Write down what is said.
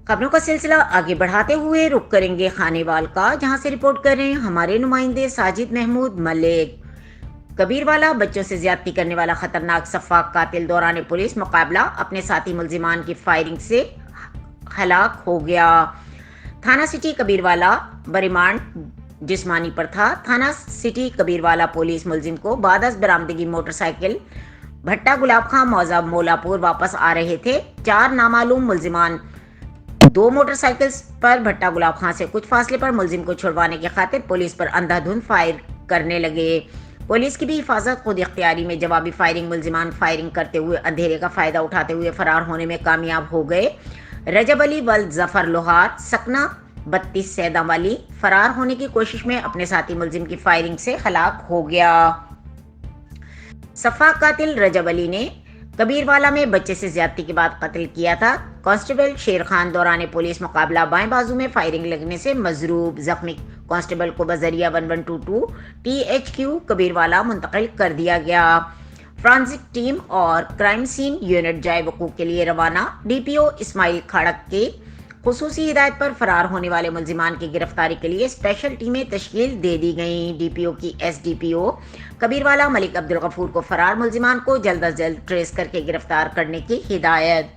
खबरों का सिलसिला आगे बढ़ाते हुए रुक करेंगे खानेवाल का, जहां से रिपोर्ट कर रहे हैं हमारे नुमाइंदे साजिद महमूद मलिक। कबीरवाला बच्चों से ज्यादती करने वाला खतरनाक सफाक कातिल दौरान पुलिस मुकाबला अपने साथी मुलजिमान की फायरिंग से हलाक हो गया। थाना सिटी कबीरवाला बरिमांड जिस्मानी पर था। थाना सिटी कबीरवाला पुलिस मुलजिम को बादस बरामदगी मोटरसाइकिल भट्टा गुलाब खां मौजा मोलापुर वापस आ रहे थे। चार नामालूम मुलजिमान दो मोटरसाइकिल पर भट्टा गुलाब खां से कुछ फासले पर मुलजिम को छुड़वाने की खातिर पुलिस पर अंधाधुंध फायर करने लगे। पुलिस की भी हिफाजत खुद इख्तियारी में जवाबी फायरिंग मुलजिमान फायरिंग करते हुए अंधेरे का फायदा उठाते हुए फरार होने में कामयाब हो गए। रजब अली वल जफर लोहार सकना 32 सैदा वाली फरार होने की कोशिश में अपने साथी मुलजिम की फायरिंग से हलाक हो गया। सफाक कातिल रजब अली ने कबीरवाला में बच्चे से ज्यादती के बाद कत्ल किया था। कांस्टेबल शेर खान दौरान पुलिस मुकाबला बाएं बाजू में फायरिंग लगने से मजरूब जख्मी कांस्टेबल को बजरिया 1122 THQ कबीरवाला मुंतकिल कर दिया गया। फ्रांसिक टीम और क्राइम सीन यूनिट जाए वकूफ के लिए रवाना। DPO इस्माइल खड़क के खुसूसी हिदायत पर फरार होने वाले मुलजिमान की गिरफ्तारी के लिए स्पेशल टीमें तश्कील दे दी गईं। DPO की SDPO कबीरवाला मलिक अब्दुल गफूर को फरार मुलजिमान को जल्द अज जल्द ट्रेस करके गिरफ्तार करने की हिदायत।